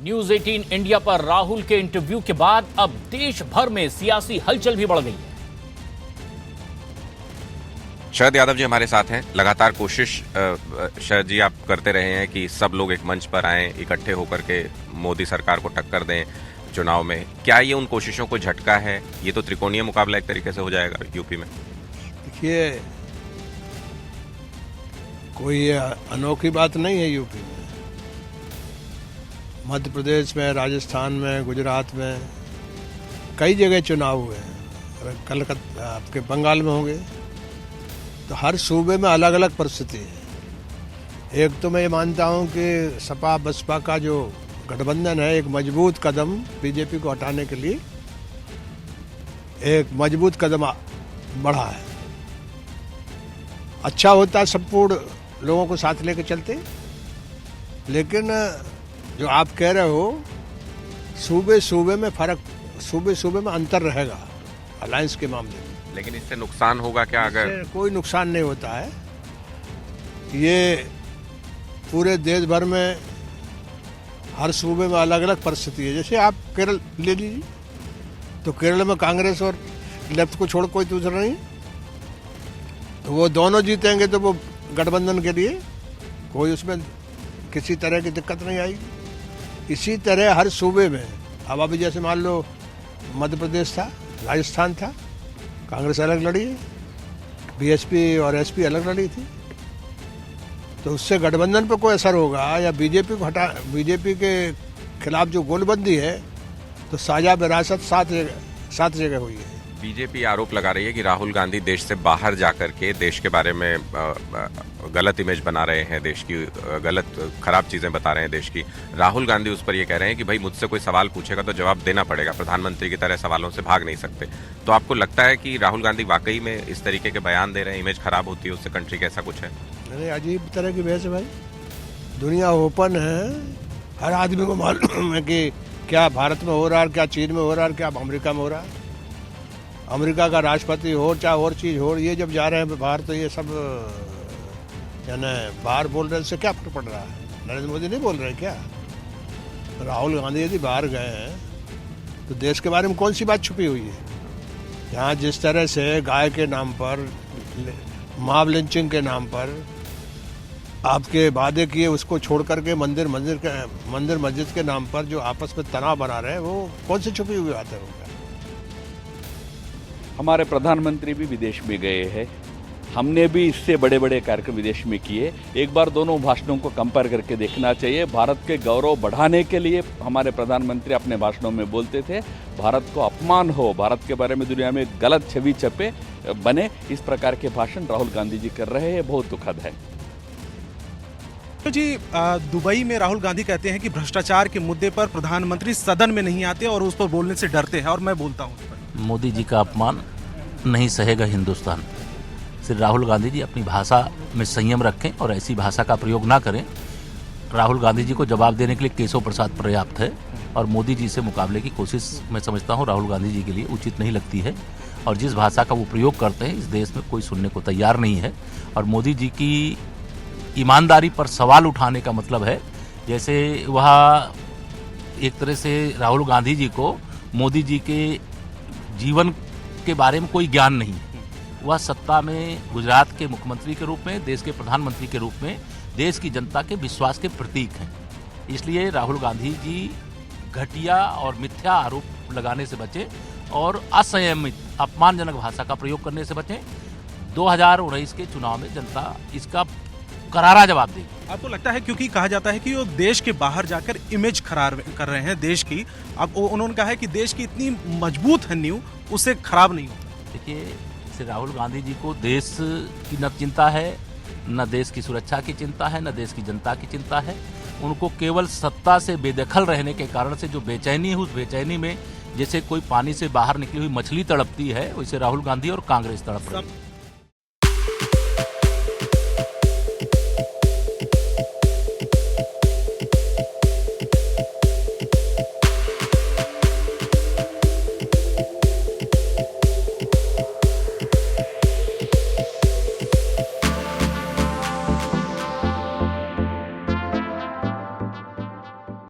News 18 India पर राहुल के interview के बाद अब देश भर में सियासी हलचल भी बढ़ गई है। शरद यादव जी हमारे साथ हैं। लगातार कोशिश शरद जी आप करते रहे हैं कि सब लोग एक मंच पर आएं, इकट्ठे होकर के मोदी सरकार को टक्कर दें चुनाव में। क्या ये उन कोशिशों को झटका है? ये तो त्रिकोणीय मुकाबला एक तरीके से हो जाएगा यूपी में। देखिए, कोई अनोखी बात नहीं है। यूपी में, मध्य प्रदेश में, राजस्थान में, गुजरात में कई जगह चुनाव हुए हैं। कलकत्ता आपके बंगाल में होंगे, तो हर सूबे में अलग अलग परिस्थिति है। एक तो मैं ये मानता हूँ कि सपा बसपा का जो गठबंधन है, एक मजबूत कदम बीजेपी को हटाने के लिए एक मजबूत कदम बढ़ा है। अच्छा होता सब पूर्ण लोगों को साथ लेकर चलते, लेकिन जो आप कह रहे हो सूबे सूबे में फर्क, सूबे सूबे में अंतर रहेगा अलायंस के मामले में। लेकिन इससे नुकसान होगा क्या? अगर कोई नुकसान नहीं होता है। ये पूरे देश भर में हर सूबे में अलग अलग परिस्थिति है। जैसे आप केरल ले लीजिए, तो केरल में कांग्रेस और लेफ्ट को छोड़ कोई दूसरा नहीं, तो वो दोनों जीतेंगे, तो वो गठबंधन के लिए कोई उसमें किसी तरह की दिक्कत नहीं आएगी। इसी तरह हर सूबे में, अब अभी जैसे मान लो मध्य प्रदेश था, राजस्थान था, कांग्रेस अलग लड़ी है, बीएसपी और एसपी अलग लड़ी थी, तो उससे गठबंधन पर कोई असर होगा या बीजेपी को हटा, बीजेपी के खिलाफ जो गोलबंदी है, तो साझा विरासत सात जगह हुई है। बीजेपी आरोप लगा रही है कि राहुल गांधी देश से बाहर जाकर के देश के बारे में गलत इमेज बना रहे हैं, देश की गलत खराब चीजें बता रहे हैं देश की। राहुल गांधी उस पर ये कह रहे हैं कि भाई मुझसे कोई सवाल पूछेगा तो जवाब देना पड़ेगा, प्रधानमंत्री की तरह सवालों से भाग नहीं सकते। तो आपको लगता है कि राहुल गांधी वाकई में इस तरीके के बयान दे रहे हैं, इमेज खराब होती है उससे कंट्री का, ऐसा कुछ है? नहीं, अजीब तरह की बहस है भाई। दुनिया ओपन है, हर आदमी को मालूम है कि क्या भारत में हो रहा है, क्या चीन में हो रहा है, क्या अमेरिका में हो रहा है। अमेरिका का राष्ट्रपति हो चाहे और चीज़ हो, ये जब जा रहे हैं बाहर, तो ये सब यानी बाहर बोल रहे हैं, इससे क्या फर्क पड़ रहा है? नरेंद्र मोदी नहीं बोल रहे क्या? राहुल गांधी यदि बाहर गए हैं तो देश के बारे में कौन सी बात छुपी हुई है? यहाँ जिस तरह से गाय के नाम पर, मॉब लिंचिंग के नाम पर आपके वादे किए, उसको छोड़ करके मंदिर मस्जिद के नाम पर जो आपस में तनाव बना रहे हैं, वो कौन सी छुपी हुई बात है? हमारे प्रधानमंत्री भी विदेश में गए हैं, हमने भी इससे बड़े बड़े कार्यक्रम विदेश में किए। एक बार दोनों भाषणों को कंपेयर करके देखना चाहिए। भारत के गौरव बढ़ाने के लिए हमारे प्रधानमंत्री अपने भाषणों में बोलते थे, भारत को अपमान हो, भारत के बारे में दुनिया में गलत छवि छपे बने, इस प्रकार के भाषण राहुल गांधी जी कर रहे हैं, बहुत दुखद है। तो जी, दुबई में राहुल गांधी कहते हैं कि भ्रष्टाचार के मुद्दे पर प्रधानमंत्री सदन में नहीं आते और उस पर बोलने से डरते हैं, और मैं बोलता हूँ मोदी जी का अपमान नहीं सहेगा हिंदुस्तान। सिर्फ राहुल गांधी जी अपनी भाषा में संयम रखें और ऐसी भाषा का प्रयोग ना करें। राहुल गांधी जी को जवाब देने के लिए केशव प्रसाद पर्याप्त है, और मोदी जी से मुकाबले की कोशिश मैं समझता हूँ राहुल गांधी जी के लिए उचित नहीं लगती है। और जिस भाषा का वो प्रयोग करते हैं, इस देश में कोई सुनने को तैयार नहीं है। और मोदी जी की ईमानदारी पर सवाल उठाने का मतलब है जैसे वह एक तरह से राहुल गांधी जी को मोदी जी के जीवन के बारे में कोई ज्ञान नहीं है। वह सत्ता में गुजरात के मुख्यमंत्री के रूप में, देश के प्रधानमंत्री के रूप में देश की जनता के विश्वास के प्रतीक हैं। इसलिए राहुल गांधी जी घटिया और मिथ्या आरोप लगाने से बचें और असंयमित अपमानजनक भाषा का प्रयोग करने से बचें। 2019 के चुनाव में जनता इसका करारा जवाब देगी। आपको लगता है, क्योंकि कहा जाता है कि वो देश के बाहर जाकर इमेज खराब कर रहे हैं देश की, अब उन्होंने कहा है कि देश की इतनी मजबूत है नींव, उससे खराब नहीं होता। देखिए, राहुल गांधी जी को देश की न चिंता है, न देश की सुरक्षा की चिंता है, न देश की जनता की चिंता है। उनको केवल सत्ता से बेदखल रहने के कारण से जो बेचैनी है, उस बेचैनी में जैसे कोई पानी से बाहर निकली हुई मछली तड़पती है, वैसे राहुल गांधी और कांग्रेस तड़प रही है।